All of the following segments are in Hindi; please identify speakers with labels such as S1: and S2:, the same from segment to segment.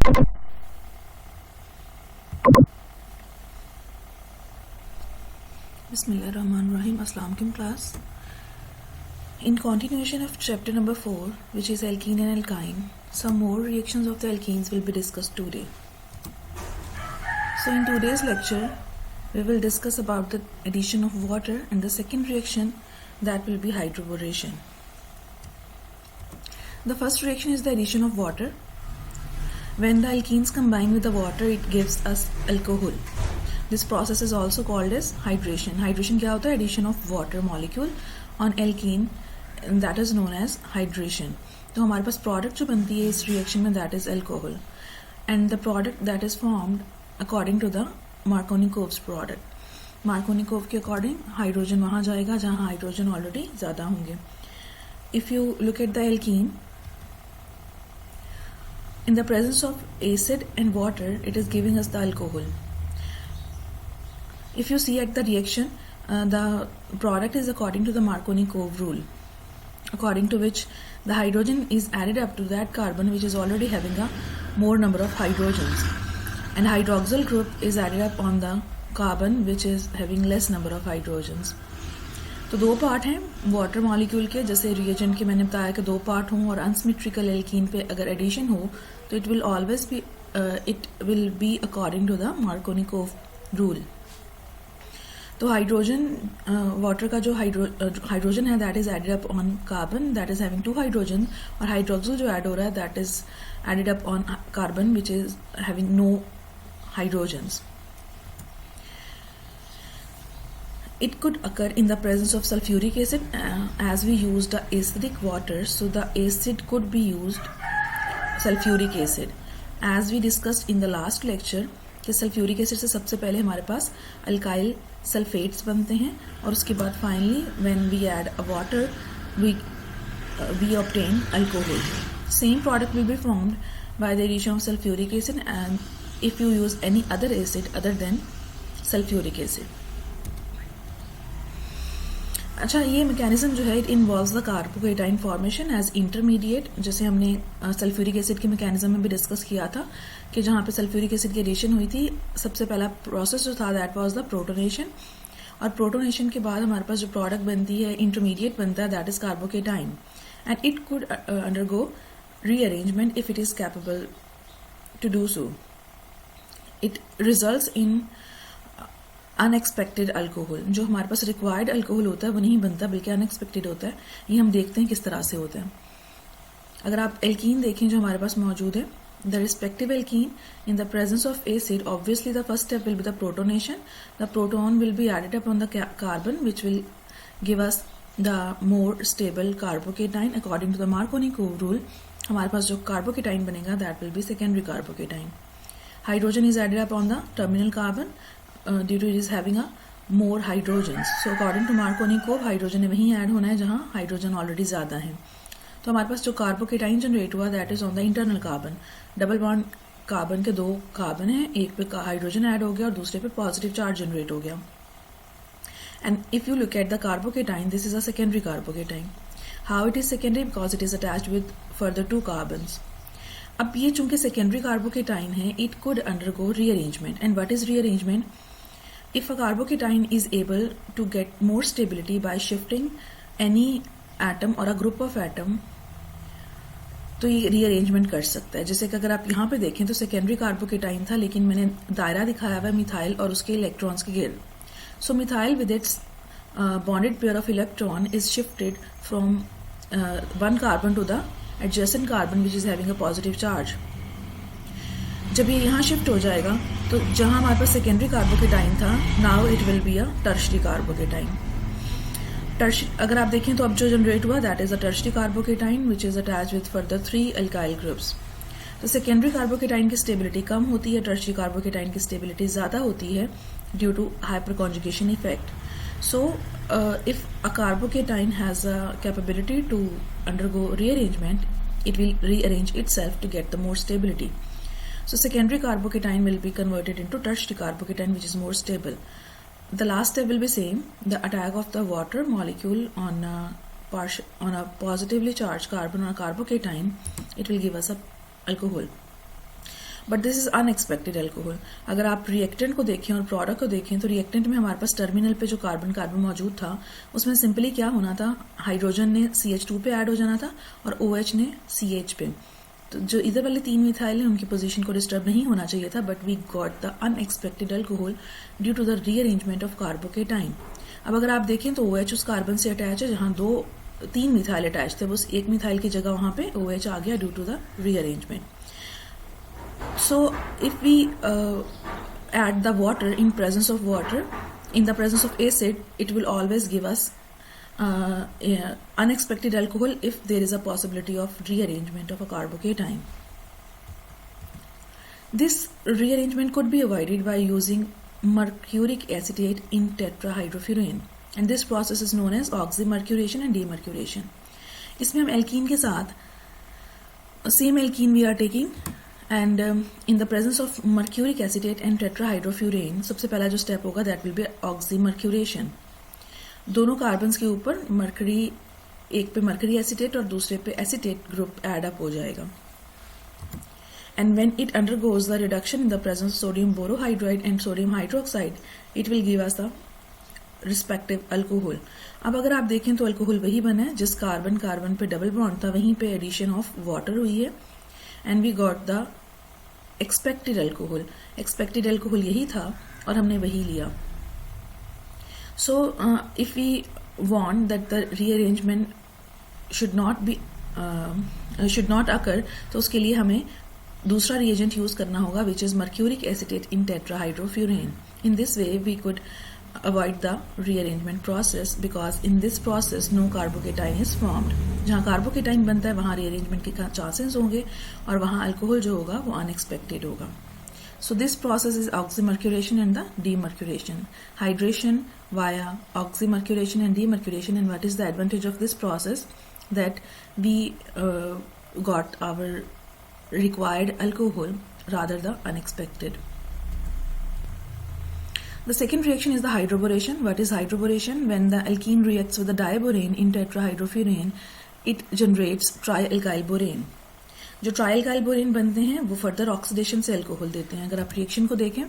S1: Bismillahirrahmanirrahim. Assalamu alaikum class. In continuation of chapter number 4, which is alkene and alkyne, some more reactions of the alkenes will be discussed today. So in today's lecture, we will discuss about the addition of water and the second reaction, that will be hydroboration. The first reaction is the addition of water. When the alkenes combine with the water, it gives us alcohol. This process is also called as hydration. Hydration क्या होता है? Addition of water molecule on alkene, and that is known as hydration. तो हमारे पास product जो बनती है इस reaction में, that is alcohol, and the product that is formed according to the Markovnikov's product. Markovnikov के according hydrogen वहाँ जाएगा जहाँ hydrogen already ज़्यादा होंगे. If you look at the alkene, in the presence of acid and water, it is giving us the alcohol. If you see at the reaction, the product is according to the Markovnikov rule, according to which the hydrogen is added up to that carbon which is already having a more number of hydrogens, and hydroxyl group is added up on the carbon which is having less number of hydrogens. तो दो पार्ट हैं वाटर मॉलिक्यूल के, जैसे रिएजेंट के मैंने बताया कि दो पार्ट हों और अनसिमेट्रिकल एल्कीन पे अगर एडिशन हो तो it will be according to the Markovnikov rule. तो हाइड्रोजन वाटर का जो हाइड्रोजन है that is added up on carbon that is having two hydrogen, और हाइड्रोक्सिल जो ऐड हो रहा है that is added up on carbon which is having no hydrogens. It could occur in the presence of sulfuric acid, as we used the acidic water, so the acid could be used sulfuric acid. As we discussed in the last lecture कि सल्फ्यूरिक एसिड से सबसे पहले हमारे पास अल्काइल सल्फेट्स बनते हैं और उसके बाद finally when we add a water we obtain alcohol. Same product will be formed by the addition of sulphuric acid and if you use any other acid other than sulphuric acid. अच्छा, ये मैकेनिज्म जो है it involves the carbocation formation as intermediate, जैसे हमने सल्फ्यूरिक एसिड के मैकेनिज्म में भी डिस्कस किया था कि जहाँ पे सल्फ्यूरिक एसिड की एडिशन हुई थी सबसे पहला प्रोसेस जो था दैट वाज द प्रोटोनेशन, और प्रोटोनेशन के बाद हमारे पास जो प्रोडक्ट बनती है इंटरमीडिएट बनता है that is carbocation, and it could undergo rearrangement if it is capable to do so. It results in unexpected alcohol. जो हमारे पास रिक्वायर्ड अल्कोहल होता है वो नहीं बनता बल्कि अनएक्सपेक्टेड होता है. ये हम देखते हैं किस तरह से होता है. अगर आप एल्कीन देखें जो हमारे पास मौजूद है, the respective alkene in the presence of acid, obviously the first step will be the protonation. The proton will be added upon the carbon which will give us the more stable carbocation according to the Markovnikov rule. हमारे पास जो कार्बोकेटाइन बनेगा that will be secondary carbocation. Hydrogen is added upon the terminal carbon due to it is having a more hydrogens. So according to Markovnikov, hydrogen ने वहीं ऐड होना है जहां हाइड्रोजन ऑलरेडी ज्यादा है. तो हमारे पास जो कार्बोकेटाइन जनरेट हुआ that is on the internal carbon. Double bond carbon के दो कार्बन है, एक पे हाइड्रोजन ऐड हो गया और दूसरे पे पॉजिटिव चार्ज जनरेट हो गया. And if you look at the carbocation, this is a secondary carbocation. How it is secondary? Because it is attached with further two carbons. अब ये चूंकि सेकेंडरी कार्बोकेटाइन है, it could undergo rearrangement. And what is rearrangement? If a carbocation is able to get more stability by shifting any atom or a group of atom, तो ये रीअरेंजमेंट कर सकता है. जैसे कि अगर आप यहाँ पे देखें तो सेकेंडरी कार्बोकेटाइन था, लेकिन मैंने दायरा दिखाया हुआ है मिथाइल और उसके इलेक्ट्रॉन्स के गिर्द. So methyl with its bonded pair of electron is shifted from one carbon to the adjacent carbon which is having a positive charge. जब ये यहाँ शिफ्ट हो जाएगा तो जहां हमारे पास सेकेंडरी कार्बोकेटाइन था, now it will be a tertiary carbocation. अगर आप देखें तो अब जो जनरेट हुआ that is a tertiary carbocation which is attach with further 3 alkyl groups. तो सेकेंडरी कार्बोकेटाइन की स्टेबिलिटी कम होती है, टर्शरी कार्बोकेटाइन की स्टेबिलिटी ज्यादा होती है due to hyperconjugation effect. So if a carbocation has a capability to undergo rearrangement, it will rearrange itself to get the more stability. So secondary carbocation will be converted into tertiary carbocation, which is more stable. The last step will be same, the attack of the water molecule on a positively charged carbon or carbocation, it will give us a alcohol. But this is unexpected alcohol. अगर आप रिएक्टेंट को देखें और प्रोडक्ट को देखें तो रिएक्टेंट में हमारे पास टर्मिनल पे जो कार्बन कार्बन मौजूद था उसमें सिंपली क्या होना था, हाइड्रोजन ने CH2 पे ऐड हो जाना था और OH ने CH पे। तो जो इधर वाले 3 मिथाइल हैं उनकी पोजीशन को डिस्टर्ब नहीं होना चाहिए था, but we got the unexpected alcohol due to the rearrangement of carbocation. अब अगर आप देखें तो OH उस कार्बन से अटैच है जहां 3 मिथाइल अटैच थे, उस एक मिथाइल की जगह वहां पे OH आ गया due to the rearrangement. So if we add the water in presence of water, in the presence of acid, it will always give us unexpected alcohol if there is a possibility of rearrangement of a carbocation. This rearrangement could be avoided by using mercuric acetate in tetrahydrofuran, and this process is known as oxymercuration and demercuration. इसमें हम एल्कीन के साथ same alkene we are taking and in the presence of mercuric acetate and tetrahydrofuran, सबसे पहला जो स्टेप होगा that will be oxymercuration. दोनों कार्बन्स के ऊपर मरकरी, एक पे मरकरी एसिटेट और दूसरे पे एसिटेट ग्रुप एड अप हो जाएगा। And when it undergoes the reduction in the presence of sodium borohydride and sodium hydroxide, it will give us the respective alcohol. अब अगर आप देखें तो अल्कोहल वही बना है जिस कार्बन कार्बन पे डबल बॉन्ड था वहीं पे एडिशन ऑफ वाटर हुई है and we got the expected alcohol. Expected alcohol यही था और हमने वही लिया। So if we want that the rearrangement should not occur, तो उसके लिए हमें दूसरा reagent यूज करना होगा which is mercuric acetate in tetrahydrofuran. In this way we could avoid the rearrangement process because in this process no carbocation is formed. जहाँ कार्बोकेटाइन बनता है वहाँ rearrangement के चांसेस होंगे और वहाँ अल्कोहल जो होगा वो अनएक्सपेक्टेड होगा। So this process is oxymercuration and the demercuration. Hydration via oxymercuration and demercuration. And what is the advantage of this process? That we got our required alcohol rather than unexpected. The second reaction is the hydroboration. What is hydroboration? When the alkene reacts with the diborane in tetrahydrofuran, it generates trialkyl borane. जो ट्राइलकाइल बोरेन बनते हैं वो फर्दर ऑक्सीडेशन से अल्कोहल देते हैं। अगर आप रिएक्शन को देखें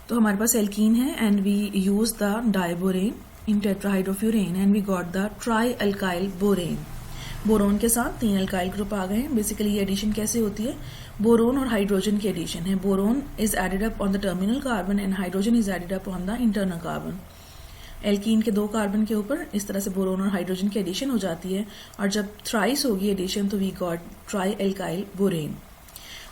S1: तो हमारे पास एल्कीन है and we use the diborane in tetrahydrofuran and we got the trialkyl borane. Boron के साथ 3 अल्काइल ग्रुप आ गए हैं। बेसिकली ये एडिशन कैसे होती है, बोरोन और हाइड्रोजन की एडिशन है। Boron is added up on the terminal carbon and hydrogen is added up on the internal carbon. Alkene के 2 कार्बन के ऊपर इस तरह से बोरोन और हाइड्रोजन की एडिशन हो जाती है और जब थ्राइस होगी एडिशन तो we got trialkyl borane.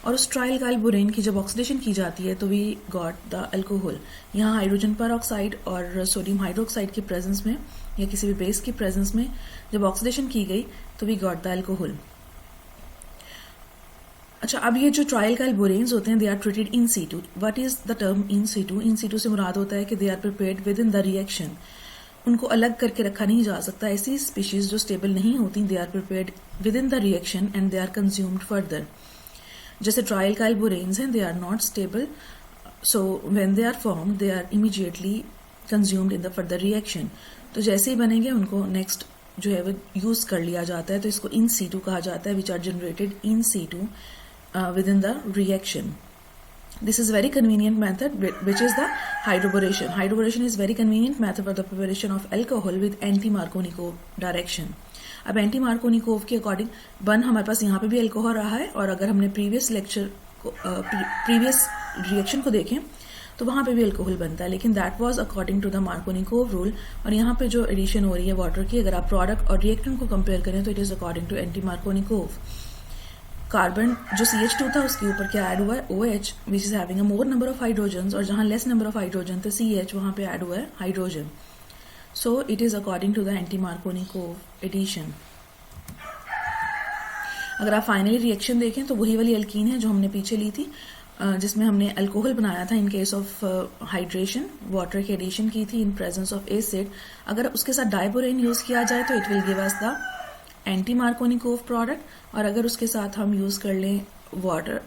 S1: और उस ट्राई एल्काइल बोरेन की जब ऑक्सीडेशन की जाती है तो वी गॉट द अल्कोहल। यहाँ हाइड्रोजन पर ऑक्साइड और सोडियम हाइड्रोक्साइड की प्रेजेंस में या किसी भी बेस की प्रेजेंस में जब ऑक्सीडेशन की गई तो वी गॉट द अल्कोहल। अच्छा, अब ये जो ट्राइअल्काइल बोरेन्स होते हैं they are treated in situ. What is the term in situ? In situ से मुराद होता है कि they are prepared within the reaction. उनको अलग करके रखा नहीं जा सकता। ऐसी स्पीशीज जो स्टेबल नहीं होती they are prepared within the reaction and they are consumed further. जैसे ट्राइअल्काइल बोरेन्स हैं, they are not stable, so when they are formed they are immediately consumed in the further reaction. तो जैसे ही बनेंगे उनको नेक्स्ट जो है वो यूज कर लिया जाता है। तो इसको इन सीटू कहा जाता है, which are generated in situ within the reaction. This is very convenient method which is the hydroboration. Hydroboration is very convenient method for the preparation of alcohol with anti-Markovnikov direction. अब anti-Markovnikov के अकॉर्डिंग बन हमारे पास यहाँ पे भी अल्कोहल रहा है और अगर हमने प्रीवियस लेक्चर को प्रीवियस रिएक्शन को देखें तो वहां पे भी अल्कोहल बनता है, लेकिन that was according to the Markovnikov rule. और यहाँ पे जो एडिशन हो रही है वाटर की, अगर आप प्रोडक्ट और रिएक्टेंट को कंपेयर करें तो it is according to anti-Markovnikov. Carbon जो CH2 था उसके ऊपर क्या ऐड हुआ है, OH which is having a more number of hydrogen, और जहां लेस नंबर ऑफ हाइड्रोजन थे CH वहां पे ऐड हुआ है hydrogen. So it is according to the anti-Markovnikov addition. अगर आप फाइनली रिएक्शन देखें तो वही वाली एल्कीन है जो हमने पीछे ली थी, जिसमें हमने अल्कोहल बनाया था in case of hydration, water की एडिशन की थी इन प्रेजेंस ऑफ एसिड। अगर उसके साथ डाइबोरेन यूज किया जाए तो it will give us the anti-Markovnikov product, और अगर उसके साथ हम यूज कर लें वाटर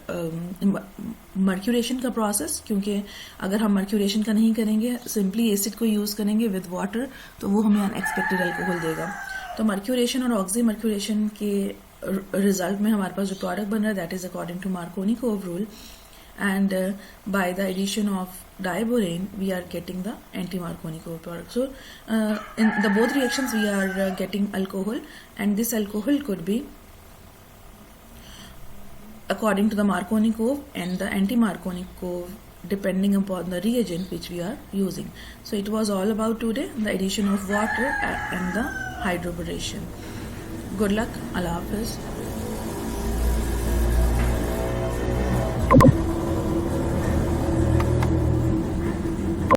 S1: मर्क्यूरेशन का प्रोसेस, क्योंकि अगर हम मर्क्यूरेशन का नहीं करेंगे सिंपली एसिड को यूज करेंगे विद वाटर तो वो हमें अनएक्सपेक्टेड अल्कोहल देगा। तो मर्क्यूरेशन और ऑक्सी मर्क्यूरेशन के रिजल्ट में हमारे पास जो प्रोडक्ट बन रहा है that is according to Markovnikov rule. and by the addition of diborane we are getting the anti-Marconi-Cove product. So in the both reactions we are getting alcohol, and this alcohol could be according to the Marconi-Cove and the anti-Marconi-Cove depending upon the reagent which we are using. So it was all about today, the addition of water and the hydroboration. Good luck. Allah Hafiz.